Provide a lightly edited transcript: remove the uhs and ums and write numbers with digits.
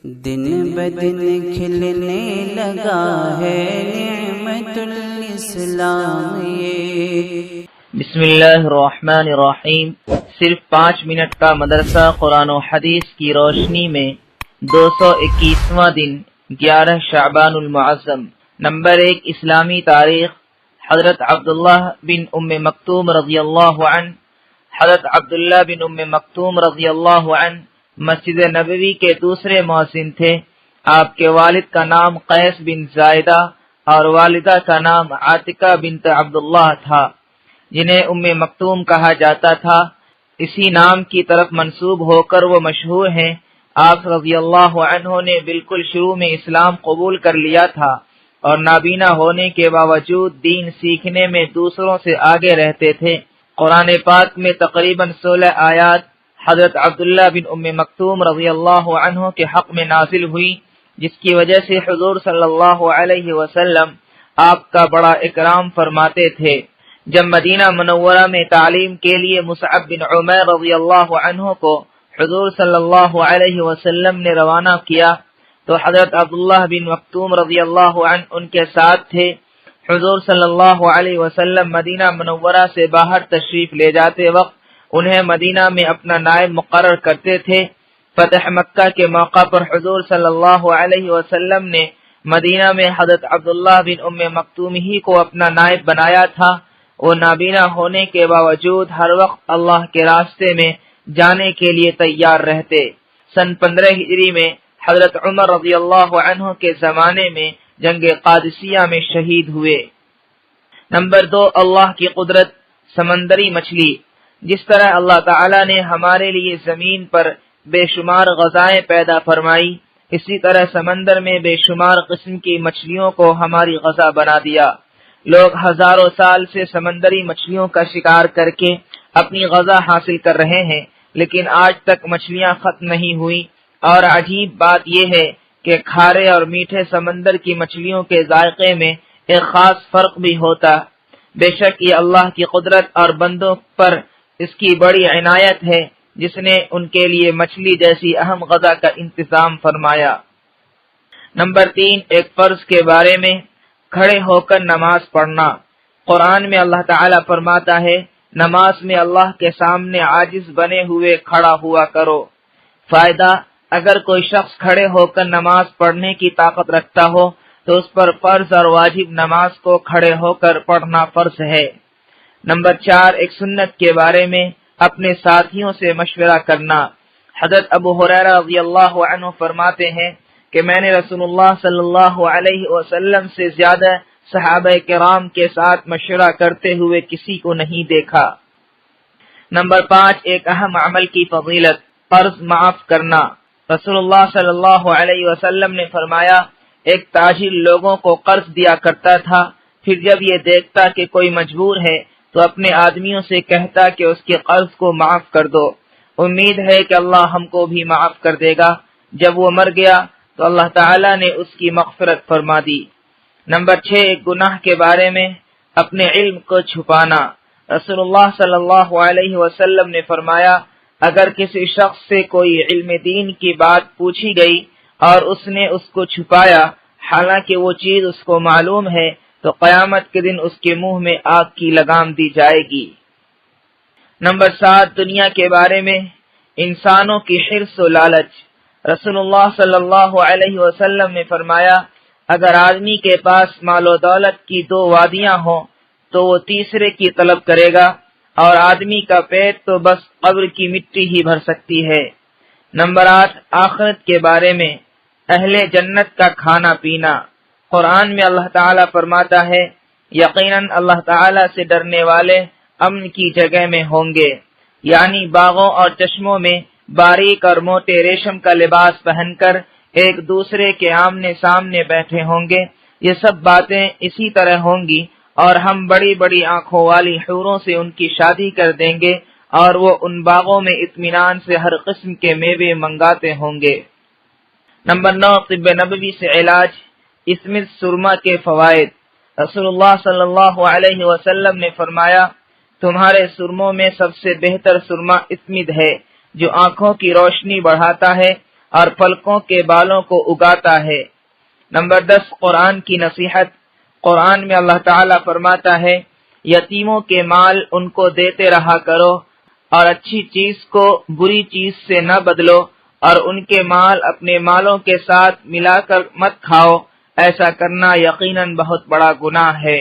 دن بدن کھلنے لگا ہے نعمت الاسلام یہ۔ بسم اللہ الرحمن الرحیم۔ صرف 5 منٹ کا مدرسہ قرآن و حدیث کی روشنی میں 221واں دن 11 شعبان المعظم۔ نمبر 1 اسلامی تاریخ۔ حضرت عبداللہ بن ام مکتوم رضی اللہ عنہ۔ حضرت عبداللہ بن ام مکتوم رضی اللہ عنہ مسجد نبوی کے دوسرے مؤذن تھے۔ آپ کے والد کا نام قیس بن زائدہ اور والدہ کا نام عاتقہ بنت عبداللہ تھا، جنہیں ام مکتوم کہا جاتا تھا۔ اسی نام کی طرف منسوب ہو کر وہ مشہور ہیں۔ آپ رضی اللہ عنہ نے بالکل شروع میں اسلام قبول کر لیا تھا اور نابینا ہونے کے باوجود دین سیکھنے میں دوسروں سے آگے رہتے تھے۔ قرآن پاک میں تقریباً 16 آیات حضرت عبداللہ بن ام مکتوم رضی اللہ عنہ کے حق میں نازل ہوئی، جس کی وجہ سے حضور صلی اللہ علیہ وسلم آپ کا بڑا اکرام فرماتے تھے۔ جب مدینہ منورہ میں تعلیم کے لیے مصعب بن عمیر رضی اللہ عنہ کو حضور صلی اللہ علیہ وسلم نے روانہ کیا تو حضرت عبداللہ بن مکتوم رضی اللہ عنہ ان کے ساتھ تھے۔ حضور صلی اللہ علیہ وسلم مدینہ منورہ سے باہر تشریف لے جاتے وقت انہیں مدینہ میں اپنا نائب مقرر کرتے تھے۔ فتح مکہ کے موقع پر حضور صلی اللہ علیہ وسلم نے مدینہ میں حضرت عبداللہ بن ام مکتوم ہی کو اپنا نائب بنایا تھا۔ وہ نابینا ہونے کے باوجود ہر وقت اللہ کے راستے میں جانے کے لیے تیار رہتے۔ سن 15 ہجری میں حضرت عمر رضی اللہ عنہ کے زمانے میں جنگ قادسیہ میں شہید ہوئے۔ نمبر 2 اللہ کی قدرت، سمندری مچھلی۔ جس طرح اللہ تعالی نے ہمارے لیے زمین پر بے شمار غذائیں پیدا فرمائی، اسی طرح سمندر میں بے شمار قسم کی مچھلیوں کو ہماری غذا بنا دیا۔ لوگ ہزاروں سال سے سمندری مچھلیوں کا شکار کر کے اپنی غذا حاصل کر رہے ہیں، لیکن آج تک مچھلیاں ختم نہیں ہوئی۔ اور عجیب بات یہ ہے کہ کھارے اور میٹھے سمندر کی مچھلیوں کے ذائقے میں ایک خاص فرق بھی ہوتا۔ بے شک یہ اللہ کی قدرت اور بندوں پر اس کی بڑی عنایت ہے جس نے ان کے لیے مچھلی جیسی اہم غذا کا انتظام فرمایا۔ نمبر 3 ایک فرض کے بارے میں، کھڑے ہو کر نماز پڑھنا۔ قرآن میں اللہ تعالیٰ فرماتا ہے، نماز میں اللہ کے سامنے عاجز بنے ہوئے کھڑا ہوا کرو۔ فائدہ، اگر کوئی شخص کھڑے ہو کر نماز پڑھنے کی طاقت رکھتا ہو تو اس پر فرض اور واجب نماز کو کھڑے ہو کر پڑھنا فرض ہے۔ نمبر 4 ایک سنت کے بارے میں، اپنے ساتھیوں سے مشورہ کرنا۔ حضرت ابو ہریرہ رضی اللہ عنہ فرماتے ہیں کہ میں نے رسول اللہ صلی اللہ علیہ وسلم سے زیادہ صحابہ کرام کے ساتھ مشورہ کرتے ہوئے کسی کو نہیں دیکھا۔ نمبر 5 ایک اہم عمل کی فضیلت، قرض معاف کرنا۔ رسول اللہ صلی اللہ علیہ وسلم نے فرمایا، ایک تاجر لوگوں کو قرض دیا کرتا تھا، پھر جب یہ دیکھتا کہ کوئی مجبور ہے تو اپنے آدمیوں سے کہتا کہ اس کے قرض کو معاف کر دو، امید ہے کہ اللہ ہم کو بھی معاف کر دے گا۔ جب وہ مر گیا تو اللہ تعالیٰ نے اس کی مغفرت فرما دی۔ نمبر 6 گناہ کے بارے میں، اپنے علم کو چھپانا۔ رسول اللہ صلی اللہ علیہ وسلم نے فرمایا، اگر کسی شخص سے کوئی علم دین کی بات پوچھی گئی اور اس نے اس کو چھپایا حالانکہ وہ چیز اس کو معلوم ہے تو قیامت کے دن اس کے منہ میں آگ کی لگام دی جائے گی۔ نمبر 7 دنیا کے بارے میں، انسانوں کی حرص و لالچ۔ رسول اللہ صلی اللہ علیہ وسلم نے فرمایا، اگر آدمی کے پاس مال و دولت کی 2 وادیاں ہوں تو وہ تیسرے کی طلب کرے گا، اور آدمی کا پیٹ تو بس قبر کی مٹی ہی بھر سکتی ہے۔ نمبر 8 آخرت کے بارے میں، اہل جنت کا کھانا پینا۔ قرآن میں اللہ تعالیٰ فرماتا ہے، یقیناً اللہ تعالیٰ سے ڈرنے والے امن کی جگہ میں ہوں گے، یعنی باغوں اور چشموں میں باریک اور موٹے ریشم کا لباس پہن کر ایک دوسرے کے آمنے سامنے بیٹھے ہوں گے۔ یہ سب باتیں اسی طرح ہوں گی اور ہم بڑی بڑی آنکھوں والی حوروں سے ان کی شادی کر دیں گے اور وہ ان باغوں میں اطمینان سے ہر قسم کے میوے منگاتے ہوں گے۔ نمبر 9 طب نبوی سے علاج، اسمد سرما کے فوائد۔ رسول اللہ صلی اللہ علیہ وسلم نے فرمایا، تمہارے سرموں میں سب سے بہتر سرما اسمد ہے، جو آنکھوں کی روشنی بڑھاتا ہے اور پلکوں کے بالوں کو اگاتا ہے۔ نمبر 10 قرآن کی نصیحت۔ قرآن میں اللہ تعالیٰ فرماتا ہے یتیموں کے مال ان کو دیتے رہا کرو اور اچھی چیز کو بری چیز سے نہ بدلو اور ان کے مال اپنے مالوں کے ساتھ ملا کر مت کھاؤ، ایسا کرنا یقیناً بہت بڑا گناہ ہے۔